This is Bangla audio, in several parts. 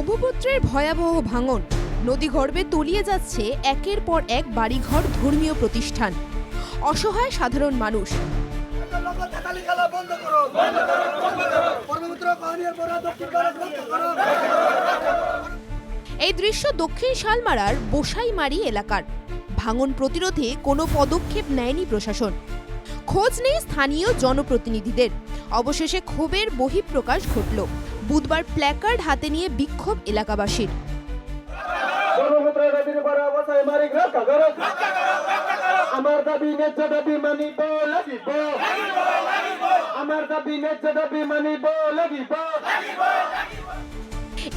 ব্রহ্মপুত্রের ভয়াবহ ভাঙন, নদীগর্ভে তলিয়ে যাচ্ছে একের পর এক বাড়িঘর, ধর্মীয় প্রতিষ্ঠান, অসহায় সাধারণ মানুষ। এই দৃশ্য দক্ষিণ শালমারার বোসাইমারি এলাকার। ভাঙন প্রতিরোধে কোনো পদক্ষেপ নেয়নি প্রশাসন, খোঁজ নেই স্থানীয় জনপ্রতিনিধিদের। অবশেষে ক্ষোভের বহিঃপ্রকাশ ঘটল। বুধবার প্ল্যাকার্ড হাতে নিয়ে বিক্ষোভ এলাকাবাসীর।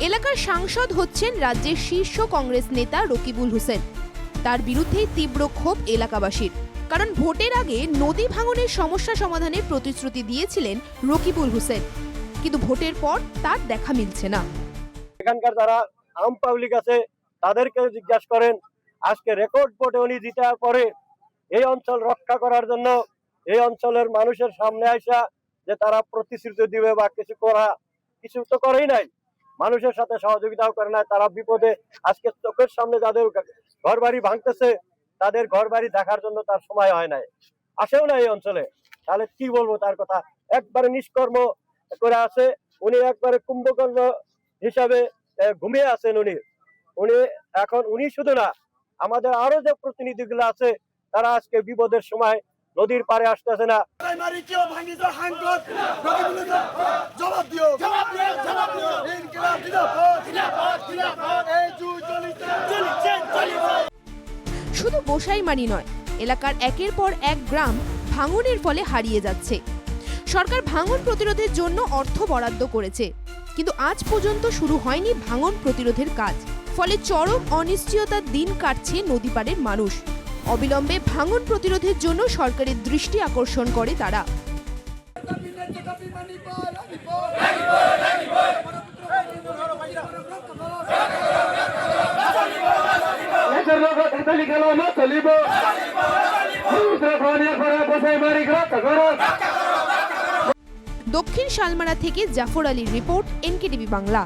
এলাকার সাংসদ হচ্ছেন রাজ্যের শীর্ষ কংগ্রেস নেতা রকিবুল হোসেন। তার বিরুদ্ধেই তীব্র ক্ষোভ এলাকাবাসীর, কারণ ভোটের আগে নদী ভাঙনের সমস্যা সমাধানের প্রতিশ্রুতি দিয়েছিলেন রকিবুল হোসেন, কিন্তু ভোটের পর তার দেখা মিলছে না। এখানকার যারা আম পাবলিক আছে তাদেরকে জিজ্ঞাসা করেন, আজকে রেকর্ড ভোটে উনি জিতার পরে এই অঞ্চল রক্ষা করার জন্য এই অঞ্চলের মানুষের সামনে আসা যে তারা প্রতিশ্রুতি দিবে বা কিছু তো করেই নাই, মানুষের সাথে সহযোগিতাও করে নাই। তারা বিপদে আজকে চোখের সামনে যাদের ঘর বাড়ি ভাঙতেছে তাদের ঘর বাড়ি দেখার জন্য তার সময় হয় নাই, আসেও না এই অঞ্চলে। তাহলে কি বলবো তার কথা? একবারে নিষ্কর্ম করে আছে উনি, একবারে কুম্ভকর্ণ হিসাবে ঘুমিয়ে আছেন উনি এখন উনি শুধু না, আমাদের আরো যে প্রতিনিধিগুলো আছে তারা আজকে বিপদের সময় নদীর পারে আসতেছে না। শুধু বোসাইমারি নয়, এলাকার একের পর এক গ্রাম ভাঙনের ফলে হারিয়ে যাচ্ছে। সরকার ভাঙন প্রতিরোধের জন্য অর্থ বরাদ্দ করেছে, কিন্তু আজ পর্যন্ত শুরু হয়নি ভাঙন প্রতিরোধের কাজ। ফলে চরম অনিশ্চয়তার দিন কাটছে নদীপাড়ের মানুষ। অবিলম্বে ভাঙন প্রতিরোধের জন্য সরকারের দৃষ্টি আকর্ষণ করে তারা। দক্ষিণ শালমারা থেকে জাফর আলীর রিপোর্ট, এনকেটিভি বাংলা।